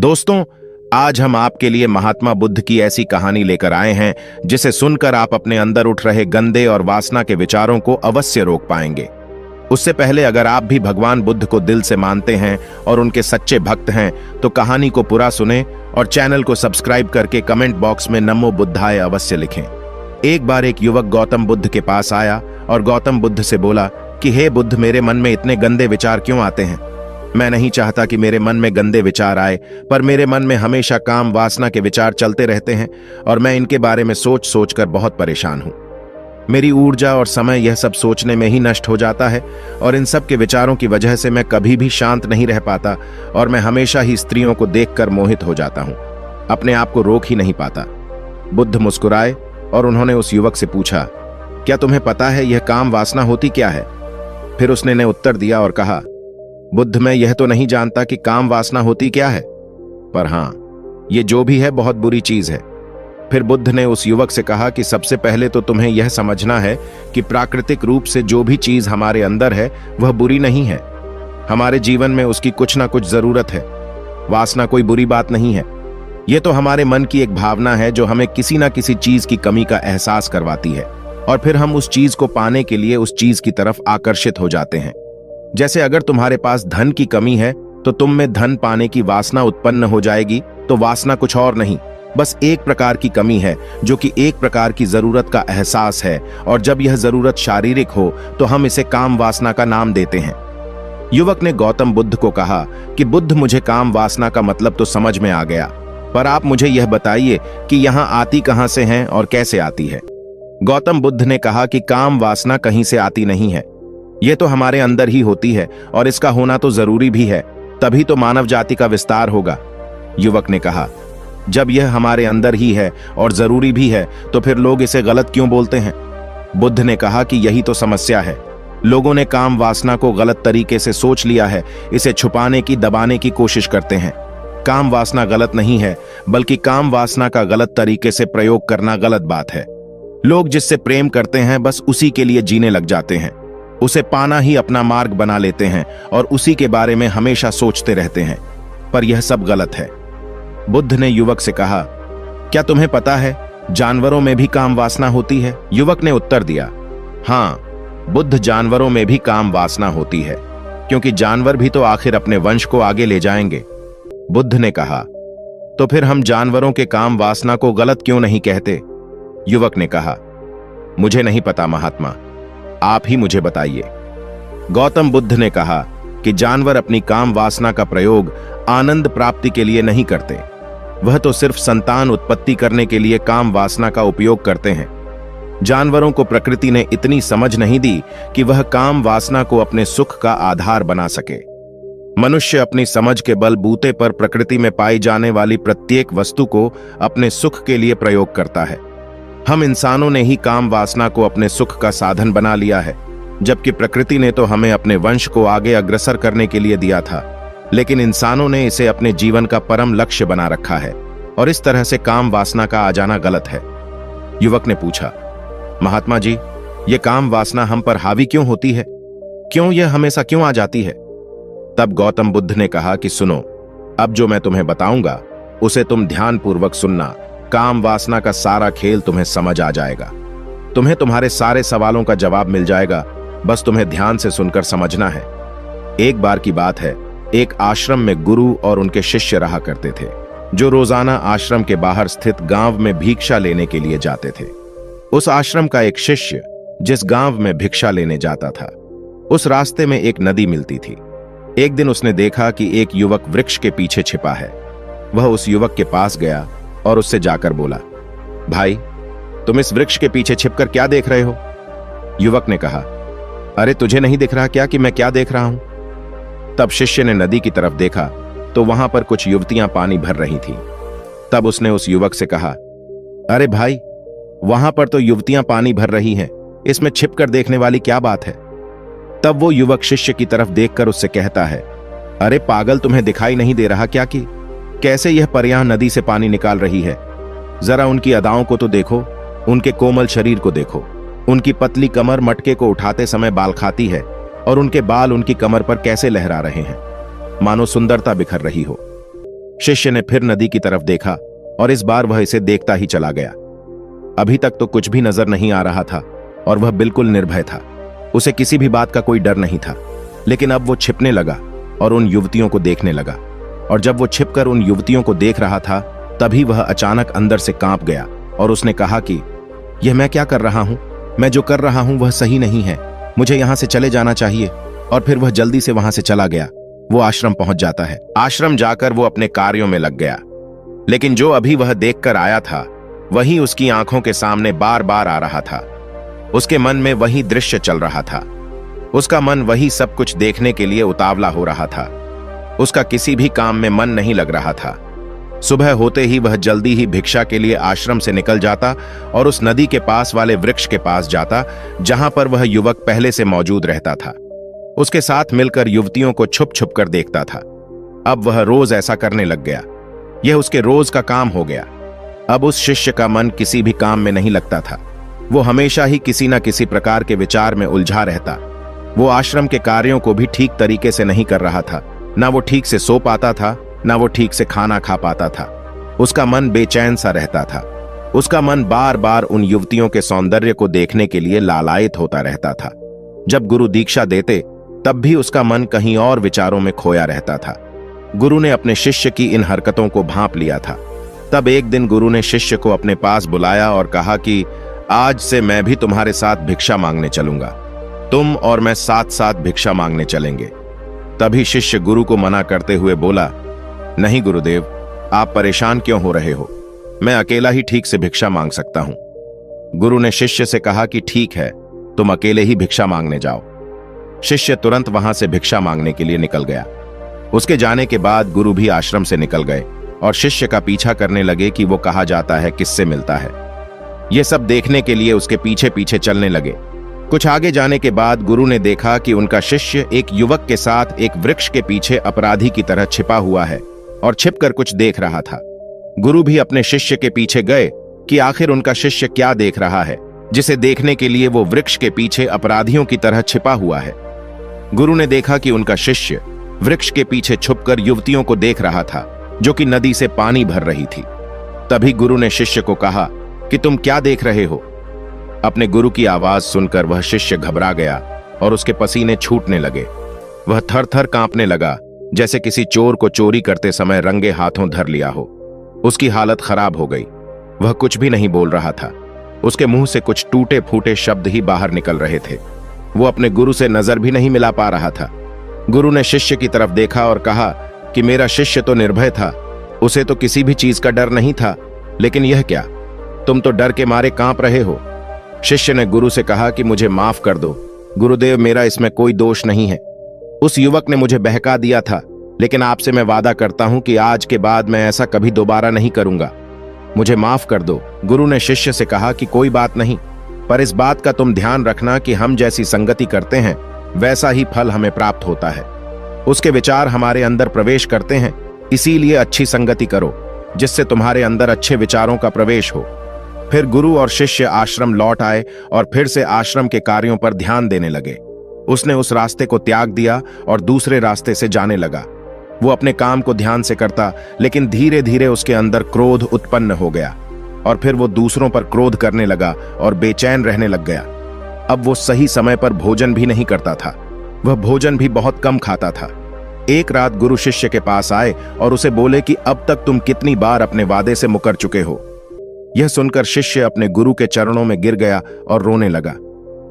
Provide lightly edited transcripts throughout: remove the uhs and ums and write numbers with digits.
दोस्तों, आज हम आपके लिए महात्मा बुद्ध की ऐसी कहानी लेकर आए हैं जिसे सुनकर आप अपने अंदर उठ रहे गंदे और वासना के विचारों को अवश्य रोक पाएंगे। उससे पहले अगर आप भी भगवान बुद्ध को दिल से मानते हैं और उनके सच्चे भक्त हैं तो कहानी को पूरा सुने और चैनल को सब्सक्राइब करके कमेंट बॉक्स में नमो बुद्धाय अवश्य लिखें। एक बार एक युवक गौतम बुद्ध के पास आया और गौतम बुद्ध से बोला कि हे बुद्ध, मेरे मन में इतने गंदे विचार क्यों आते हैं? मैं नहीं चाहता कि मेरे मन में गंदे विचार आए, पर मेरे मन में हमेशा काम वासना के विचार चलते रहते हैं और मैं इनके बारे में सोच सोच कर बहुत परेशान हूं। मेरी ऊर्जा और समय यह सब सोचने में ही नष्ट हो जाता है और इन सब के विचारों की वजह से मैं कभी भी शांत नहीं रह पाता और मैं हमेशा ही स्त्रियों को देखकर मोहित हो जाता हूं, अपने आप को रोक ही नहीं पाता। बुद्ध मुस्कुराए और उन्होंने उस युवक से पूछा, क्या तुम्हें पता है यह काम वासना होती क्या है? फिर उसने ने उत्तर दिया और कहा, बुद्ध, मैं यह तो नहीं जानता कि काम वासना होती क्या है, पर हां, ये जो भी है बहुत बुरी चीज है। फिर बुद्ध ने उस युवक से कहा कि सबसे पहले तो तुम्हें यह समझना है कि प्राकृतिक रूप से जो भी चीज हमारे अंदर है वह बुरी नहीं है। हमारे जीवन में उसकी कुछ ना कुछ जरूरत है। वासना कोई बुरी बात नहीं है। यह तो हमारे मन की एक भावना है जो हमें किसी ना किसी चीज की कमी का एहसास करवाती है और फिर हम उस चीज को पाने के लिए उस चीज की तरफ आकर्षित हो जाते हैं। जैसे अगर तुम्हारे पास धन की कमी है तो तुम में धन पाने की वासना उत्पन्न हो जाएगी। तो वासना कुछ और नहीं, बस एक प्रकार की कमी है जो कि एक प्रकार की जरूरत का एहसास है, और जब यह जरूरत शारीरिक हो तो हम इसे काम वासना का नाम देते हैं। युवक ने गौतम बुद्ध को कहा कि बुद्ध, मुझे काम वासना का मतलब तो समझ में आ गया, पर आप मुझे यह बताइए कि यहां आती कहां से है और कैसे आती है? गौतम बुद्ध ने कहा कि काम वासना कहीं से आती नहीं है, यह तो हमारे अंदर ही होती है और इसका होना तो जरूरी भी है, तभी तो मानव जाति का विस्तार होगा। युवक ने कहा, जब यह हमारे अंदर ही है और जरूरी भी है तो फिर लोग इसे गलत क्यों बोलते हैं? बुद्ध ने कहा कि यही तो समस्या है। लोगों ने काम वासना को गलत तरीके से सोच लिया है, इसे छुपाने की, दबाने की कोशिश करते हैं। काम वासना गलत नहीं है, बल्कि काम वासना का गलत तरीके से प्रयोग करना गलत बात है। लोग जिससे प्रेम करते हैं बस उसी के लिए जीने लग जाते हैं, उसे पाना ही अपना मार्ग बना लेते हैं और उसी के बारे में हमेशा सोचते रहते हैं, पर यह सब गलत है। बुद्ध ने युवक से कहा, क्या तुम्हें पता है जानवरों में भी काम वासना होती है? युवक ने उत्तर दिया, हां बुद्ध, जानवरों में भी काम वासना होती है, क्योंकि जानवर भी तो आखिर अपने वंश को आगे ले जाएंगे। बुद्ध ने कहा, तो फिर हम जानवरों के काम वासना को गलत क्यों नहीं कहते? युवक ने कहा, मुझे नहीं पता महात्मा, आप ही मुझे बताइए। गौतम बुद्ध ने कहा कि जानवर अपनी काम वासना का प्रयोग आनंद प्राप्ति के लिए नहीं करते, वह तो सिर्फ संतान उत्पत्ति करने के लिए काम वासना का उपयोग करते हैं। जानवरों को प्रकृति ने इतनी समझ नहीं दी कि वह काम वासना को अपने सुख का आधार बना सके। मनुष्य अपनी समझ के बलबूते पर प्रकृति में पाई जाने वाली प्रत्येक वस्तु को अपने सुख के लिए प्रयोग करता है। हम इंसानों ने ही काम वासना को अपने सुख का साधन बना लिया है, जबकि प्रकृति ने तो हमें अपने वंश को आगे अग्रसर करने के लिए दिया था, लेकिन इंसानों ने इसे अपने जीवन का परम लक्ष्य बना रखा है और इस तरह से काम वासना का आ जाना गलत है। युवक ने पूछा, महात्मा जी, ये काम वासना हम पर हावी क्यों होती है? क्यों यह हमेशा क्यों आ जाती है? तब गौतम बुद्ध ने कहा कि सुनो, अब जो मैं तुम्हें बताऊंगा उसे तुम ध्यानपूर्वक सुनना। काम वासना का सारा खेल तुम्हें समझ आ जाएगा। तुम्हें तुम्हारे सारे सवालों का जवाब मिल जाएगा, बस तुम्हें ध्यान से सुनकर समझना है। एक बार की बात है, एक आश्रम में गुरु और उनके शिष्य रहा करते थे, जो रोजाना आश्रम के बाहर स्थित गांव में भिक्षा लेने के लिए जाते थे। उस आश्रम का एक शिष्य जिस गांव में भिक्षा लेने जाता था, उस रास्ते में एक नदी मिलती थी। एक दिन उसने देखा कि एक युवक वृक्ष के पीछे छिपा है। वह उस युवक के पास गया और उससे जाकर बोला, भाई, तुम इस वृक्ष के पीछे छिपकर क्या देख रहे हो? युवक ने कहा, अरे तुझे नहीं दिख रहा क्या कि मैं क्या देख रहा हूं? तब शिष्य ने नदी की तरफ देखा तो वहां पर कुछ युवतियां पानी भर रही थीं। तब उसने उस युवक से कहा, अरे भाई, वहां पर तो युवतियां पानी भर रही हैं, इसमें छिपकर देखने वाली क्या बात है? तब वो युवक शिष्य की तरफ देखकर उससे कहता है, अरे पागल, तुम्हें दिखाई नहीं दे रहा क्या कि कैसे यह परियां नदी से पानी निकाल रही है? जरा उनकी अदाओं को तो देखो, उनके कोमल शरीर को देखो। उनकी पतली कमर मटके को उठाते समय बाल खाती है और उनके बाल उनकी कमर पर कैसे लहरा रहे हैं, मानो सुंदरता बिखर रही हो। शिष्य ने फिर नदी की तरफ देखा और इस बार वह इसे देखता ही चला गया। अभी तक तो कुछ भी नजर नहीं आ रहा था और वह बिल्कुल निर्भय था। उसे किसी भी बात का कोई डर नहीं था। लेकिन अब वो छिपने लगा और उन युवतियों को देखने लगा। और जब वो छिपकर उन युवतियों को देख रहा था, तभी वह अचानक अंदर से कांप गया और उसने कहा कि यह मैं क्या कर रहा हूं? मैं जो कर रहा हूं वह सही नहीं है। मुझे यहां से चले जाना चाहिए। और फिर वह जल्दी से वहां से चला गया। वो आश्रम पहुंच जाता है। आश्रम जाकर वो अपने कार्यों में लग गया। लेकिन जो अभी वह देखकर आया था, वही उसकी आंखों के सामने बार बार आ रहा था। उसके मन में वही दृश्य चल रहा था। उसका मन वही सब कुछ देखने के लिए उतावला हो रहा था। उसका किसी भी काम में मन नहीं लग रहा था। सुबह होते ही वह जल्दी ही भिक्षा के लिए आश्रम से निकल जाता और उस नदी के पास वाले वृक्ष के पास जाता, जहां पर वह युवक पहले से मौजूद रहता था। उसके साथ मिलकर युवतियों को छुप छुप कर देखता था। अब वह रोज ऐसा करने लग गया। यह उसके रोज का काम हो गया। अब उस शिष्य का मन किसी भी काम में नहीं लगता था। वो हमेशा ही किसी न किसी प्रकार के विचार में उलझा रहता। वो आश्रम के कार्यों को भी ठीक तरीके से नहीं कर रहा था। ना वो ठीक से सो पाता था, ना वो ठीक से खाना खा पाता था। उसका मन बेचैन सा रहता था। उसका मन बार बार उन युवतियों के सौंदर्य को देखने के लिए लालायित होता रहता था। जब गुरु दीक्षा देते, तब भी उसका मन कहीं और विचारों में खोया रहता था। गुरु ने अपने शिष्य की इन हरकतों को भांप लिया था। तब एक दिन गुरु ने शिष्य को अपने पास बुलाया और कहा कि आज से मैं भी तुम्हारे साथ भिक्षा मांगने चलूंगा। तुम और मैं साथ साथ भिक्षा मांगने चलेंगे। तभी शिष्य गुरु को मना करते हुए बोला, नहीं गुरुदेव, आप परेशान क्यों हो रहे हो? मैं अकेला ही ठीक से भिक्षा मांग सकता हूं। गुरु ने शिष्य से कहा कि ठीक है, तुम अकेले ही भिक्षा मांगने जाओ। शिष्य तुरंत वहां से भिक्षा मांगने के लिए निकल गया। उसके जाने के बाद गुरु भी आश्रम से निकल गए और शिष्य का पीछा करने लगे कि वो कहा जाता है, किससे मिलता है। ये सब देखने के लिए उसके पीछे पीछे चलने लगे। कुछ आगे जाने के बाद गुरु ने देखा कि उनका शिष्य एक युवक के साथ एक वृक्ष के पीछे अपराधी की तरह छिपा हुआ है और छिपकर कुछ देख रहा था। गुरु भी अपने शिष्य के पीछे गए कि आखिर उनका शिष्य क्या देख रहा है, जिसे देखने के लिए वो वृक्ष के पीछे अपराधियों की तरह छिपा हुआ है। गुरु ने देखा कि उनका शिष्य वृक्ष के पीछे छुपकर युवतियों को देख रहा था, जो कि नदी से पानी भर रही थी। तभी गुरु ने शिष्य को कहा कि तुम क्या देख रहे हो? अपने गुरु की आवाज सुनकर वह शिष्य घबरा गया और उसके पसीने छूटने लगे। वह थर थर कांपने लगा, जैसे किसी चोर को चोरी करते समय रंगे हाथों धर लिया हो। उसकी हालत खराब हो गई। वह कुछ भी नहीं बोल रहा था। उसके मुंह से कुछ टूटे फूटे शब्द ही बाहर निकल रहे थे। वो अपने गुरु से नजर भी नहीं मिला पा रहा था। गुरु ने शिष्य की तरफ देखा और कहा कि मेरा शिष्य तो निर्भय था, उसे तो किसी भी चीज का डर नहीं था, लेकिन यह क्या, तुम तो डर के मारे कांप रहे हो। शिष्य ने गुरु से कहा कि मुझे माफ कर दो गुरुदेव, मेरा इसमें कोई दोष नहीं है। उस युवक ने मुझे बहका दिया था, लेकिन आपसे मैं वादा करता हूं कि आज के बाद मैं ऐसा कभी दोबारा नहीं करूंगा। मुझे माफ कर दो। गुरु ने शिष्य से कहा कि कोई बात नहीं, पर इस बात का तुम ध्यान रखना कि हम जैसी संगति करते हैं, वैसा ही फल हमें प्राप्त होता है। उसके विचार हमारे अंदर प्रवेश करते हैं, इसीलिए अच्छी संगति करो, जिससे तुम्हारे अंदर अच्छे विचारों का प्रवेश हो। फिर गुरु और शिष्य आश्रम लौट आए और फिर से आश्रम के कार्यों पर ध्यान देने लगे। उसने उस रास्ते को त्याग दिया और दूसरे रास्ते से जाने लगा। वो अपने काम को ध्यान से करता, लेकिन धीरे धीरे उसके अंदर क्रोध उत्पन्न हो गया और फिर वो दूसरों पर क्रोध करने लगा और बेचैन रहने लग गया। अब वो सही समय पर भोजन भी नहीं करता था। वह भोजन भी बहुत कम खाता था। एक रात गुरु शिष्य के पास आए और उसे बोले कि अब तक तुम कितनी बार अपने वादे से मुकर चुके हो। यह सुनकर शिष्य अपने गुरु के चरणों में गिर गया और रोने लगा।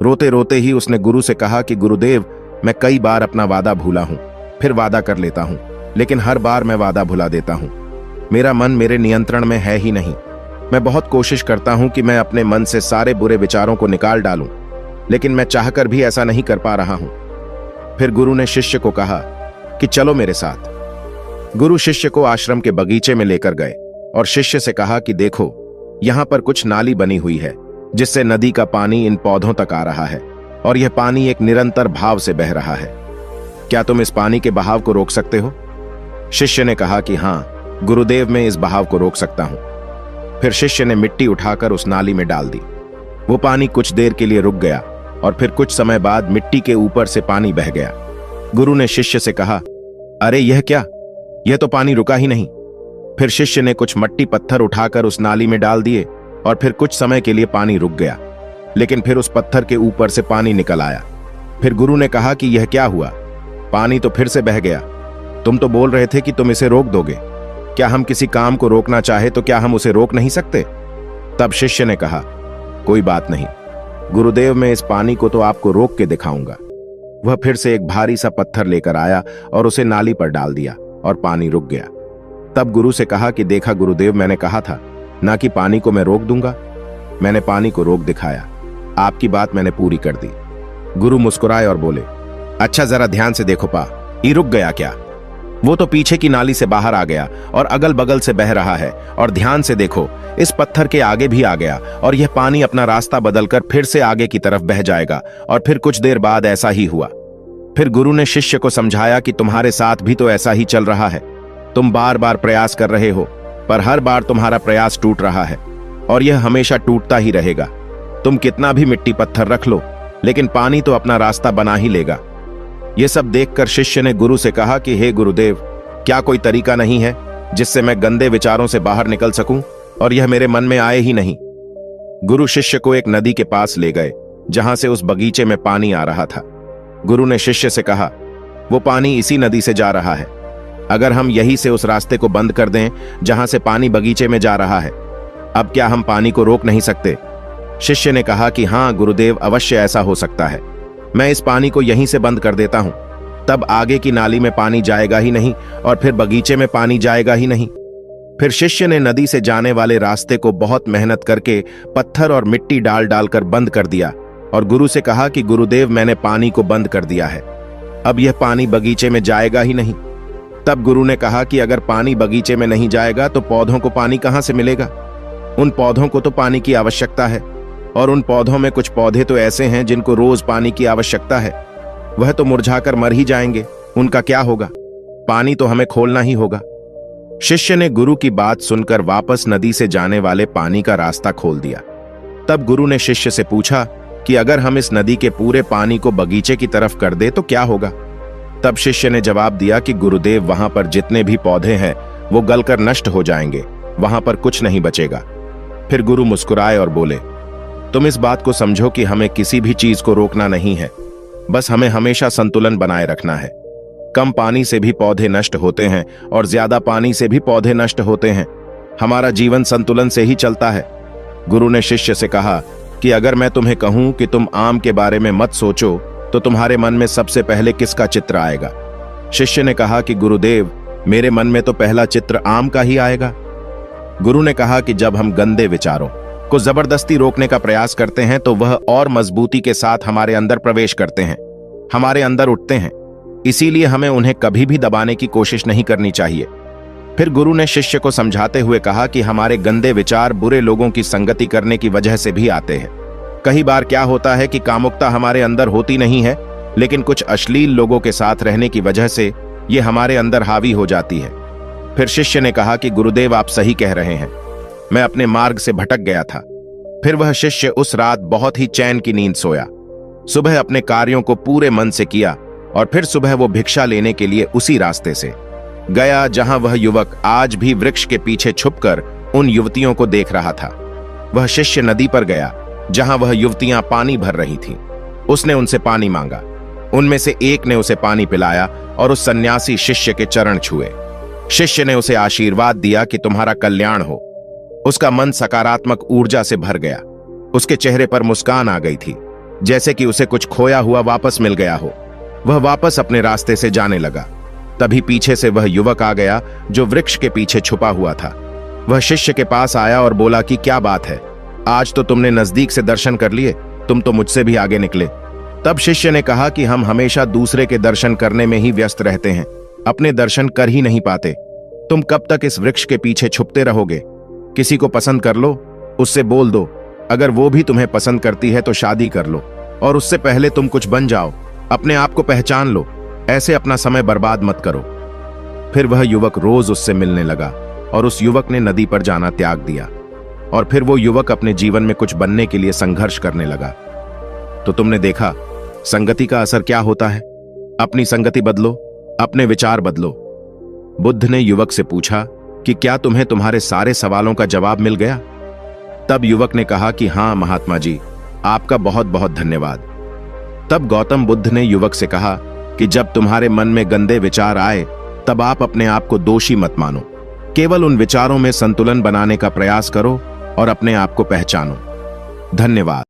रोते रोते ही उसने गुरु से कहा कि गुरुदेव, मैं कई बार अपना वादा भूला हूं, फिर वादा कर लेता हूं, लेकिन हर बार मैं वादा भुला देता हूं। मेरा मन मेरे नियंत्रण में है ही नहीं। मैं बहुत कोशिश करता हूं कि मैं अपने मन से सारे बुरे विचारों को निकाल डालूं, लेकिन मैं चाहकर भी ऐसा नहीं कर पा रहा हूं। फिर गुरु ने शिष्य को कहा कि चलो मेरे साथ। गुरु शिष्य को आश्रम के बगीचे में लेकर गए और शिष्य से कहा कि देखो, यहां पर कुछ नाली बनी हुई है, जिससे नदी का पानी इन पौधों तक आ रहा है और यह पानी एक निरंतर भाव से बह रहा है। क्या तुम इस पानी के बहाव को रोक सकते हो? शिष्य ने कहा कि हां गुरुदेव, मैं इस बहाव को रोक सकता हूं। फिर शिष्य ने मिट्टी उठाकर उस नाली में डाल दी। वो पानी कुछ देर के लिए रुक गया और फिर कुछ समय बाद मिट्टी के ऊपर से पानी बह गया। गुरु ने शिष्य से कहा, अरे यह क्या, यह तो पानी रुका ही नहीं। फिर शिष्य ने कुछ मट्टी पत्थर उठाकर उस नाली में डाल दिए और फिर कुछ समय के लिए पानी रुक गया, लेकिन फिर उस पत्थर के ऊपर से पानी निकल आया। फिर गुरु ने कहा कि यह क्या हुआ? पानी तो फिर से बह गया। तुम तो बोल रहे थे कि तुम इसे रोक दोगे। क्या हम किसी काम को रोकना चाहे तो क्या हम उसे रोक नहीं सकते? तब शिष्य ने कहा, कोई बात नहीं गुरुदेव, मैं इस पानी को तो आपको रोक के दिखाऊंगा। वह फिर से एक भारी सा पत्थर लेकर आया और उसे नाली पर डाल दिया और पानी रुक गया। तब गुरु से कहा कि देखा गुरुदेव, मैंने कहा था ना कि पानी को मैं रोक दूंगा। मैंने पानी को रोक दिखाया, आपकी बात मैंने पूरी कर दी। गुरु मुस्कुराए और बोले, अच्छा जरा ध्यान से देखो पा, ये रुक गया क्या? वो तो पीछे की नाली से बाहर आ गया और अगल बगल से बह रहा है। और ध्यान से देखो, इस पत्थर के आगे भी आ गया और यह पानी अपना रास्ता बदलकर फिर से आगे की तरफ बह जाएगा। और फिर कुछ देर बाद ऐसा ही हुआ। फिर गुरु ने शिष्य को समझाया कि तुम्हारे साथ भी तो ऐसा ही चल रहा है। तुम बार बार प्रयास कर रहे हो, पर हर बार तुम्हारा प्रयास टूट रहा है और यह हमेशा टूटता ही रहेगा। तुम कितना भी मिट्टी पत्थर रख लो, लेकिन पानी तो अपना रास्ता बना ही लेगा। यह सब देखकर शिष्य ने गुरु से कहा कि हे गुरुदेव, क्या कोई तरीका नहीं है जिससे मैं गंदे विचारों से बाहर निकल सकूं और यह मेरे मन में आए ही नहीं? गुरु शिष्य को एक नदी के पास ले गए जहां से उस बगीचे में पानी आ रहा था। गुरु ने शिष्य से कहा, वो पानी इसी नदी से जा रहा है। अगर हम यहीं से उस रास्ते को बंद कर दें जहां से पानी बगीचे में जा रहा है, अब क्या हम पानी को रोक नहीं सकते? शिष्य ने कहा कि हाँ गुरुदेव, अवश्य ऐसा हो सकता है। मैं इस पानी को यहीं से बंद कर देता हूं, तब आगे की नाली में पानी जाएगा ही नहीं और फिर बगीचे में पानी जाएगा ही नहीं। फिर शिष्य ने नदी से जाने वाले रास्ते को बहुत मेहनत करके पत्थर और मिट्टी डाल डालकर बंद कर दिया और गुरु से कहा कि गुरुदेव, मैंने पानी को बंद कर दिया है, अब यह पानी बगीचे में जाएगा ही नहीं। तब गुरु ने कहा कि अगर पानी बगीचे में नहीं जाएगा तो पौधों को पानी कहां से मिलेगा? उन पौधों को तो पानी की आवश्यकता है और उन पौधों में कुछ पौधे तो ऐसे हैं जिनको रोज पानी की आवश्यकता है। वह तो मुरझाकर मर ही जाएंगे, उनका क्या होगा? पानी तो हमें खोलना ही होगा। शिष्य ने गुरु की बात सुनकर वापस नदी से जाने वाले पानी का रास्ता खोल दिया। तब गुरु ने शिष्य से पूछा कि अगर हम इस नदी के पूरे पानी को बगीचे की तरफ कर दे तो क्या होगा? तब शिष्य ने जवाब दिया कि गुरुदेव, वहां पर जितने भी पौधे हैं वो गलकर नष्ट हो जाएंगे, वहां पर कुछ नहीं बचेगा। फिर गुरु मुस्कुराए और बोले, तुम इस बात को समझो कि हमें किसी भी चीज को रोकना नहीं है, बस हमें हमेशा संतुलन बनाए रखना है। कम पानी से भी पौधे नष्ट होते हैं और ज्यादा पानी से भी पौधे नष्ट होते हैं। हमारा जीवन संतुलन से ही चलता है। गुरु ने शिष्य से कहा कि अगर मैं तुम्हें कहूं कि तुम आम के बारे में मत सोचो तो तुम्हारे मन में सबसे पहले किसका चित्र आएगा? शिष्य ने कहा कि गुरुदेव, मेरे मन में तो पहला चित्र आम का ही आएगा। गुरु ने कहा कि जब हम गंदे विचारों को जबरदस्ती रोकने का प्रयास करते हैं तो वह और मजबूती के साथ हमारे अंदर प्रवेश करते हैं, हमारे अंदर उठते हैं। इसीलिए हमें उन्हें कभी भी दबाने की कोशिश नहीं करनी चाहिए। फिर गुरु ने शिष्य को समझाते हुए कहा कि हमारे गंदे विचार बुरे लोगों की संगति करने की वजह से भी आते हैं। कई बार क्या होता है कि कामुकता हमारे अंदर होती नहीं है, लेकिन कुछ अश्लील लोगों के साथ रहने की वजह से ये हमारे अंदर हावी हो जाती है। फिर शिष्य ने कहा कि गुरुदेव, आप सही कह रहे हैं, मैं अपने मार्ग से भटक गया था। फिर वह शिष्य उस रात बहुत ही चैन की नींद सोया। सुबह अपने कार्यों को पूरे मन से किया और फिर सुबह वो भिक्षा लेने के लिए उसी रास्ते से गया जहां वह युवक आज भी वृक्ष के पीछे छुपकर उन युवतियों को देख रहा था। वह शिष्य नदी पर गया जहां वह युवतियां पानी भर रही थीं। उसने उनसे पानी मांगा। उनमें से एक ने उसे पानी पिलाया और उस सन्यासी शिष्य के चरण छुए। शिष्य ने उसे आशीर्वाद दिया कि तुम्हारा कल्याण हो। उसका मन सकारात्मक ऊर्जा से भर गया। उसके चेहरे पर मुस्कान आ गई थी, जैसे कि उसे कुछ खोया हुआ वापस मिल गया हो। वह वापस अपने रास्ते से जाने लगा। तभी पीछे से वह युवक आ गया जो वृक्ष के पीछे छुपा हुआ था। वह शिष्य के पास आया और बोला कि क्या बात है, आज तो तुमने नजदीक से दर्शन कर लिए, तुम तो मुझसे भी आगे निकले। तब शिष्य ने कहा कि हम हमेशा दूसरे के दर्शन करने में ही व्यस्त रहते हैं, अपने दर्शन कर ही नहीं पाते। तुम कब तक इस वृक्ष के पीछे छुपते रहोगे? किसी को पसंद कर लो, उससे बोल दो। अगर वो भी तुम्हें पसंद करती है तो शादी कर लो और उससे पहले तुम कुछ बन जाओ, अपने आप को पहचान लो। ऐसे अपना समय बर्बाद मत करो। फिर वह युवक रोज उससे मिलने लगा और उस युवक ने नदी पर जाना त्याग दिया और फिर वो युवक अपने जीवन में कुछ बनने के लिए संघर्ष करने लगा। तो तुमने देखा संगति का असर क्या होता है। अपनी संगति बदलो, अपने विचार बदलो। बुद्ध ने युवक से पूछा कि क्या तुम्हें तुम्हारे सारे सवालों का जवाब मिल गया? तब युवक ने कहा कि हाँ महात्मा जी, आपका बहुत बहुत धन्यवाद। तब गौतम बुद्ध ने युवक से कहा कि जब तुम्हारे मन में गंदे विचार आए तब आप अपने आप को दोषी मत मानो, केवल उन विचारों में संतुलन बनाने का प्रयास करो और अपने आप को पहचानो। धन्यवाद।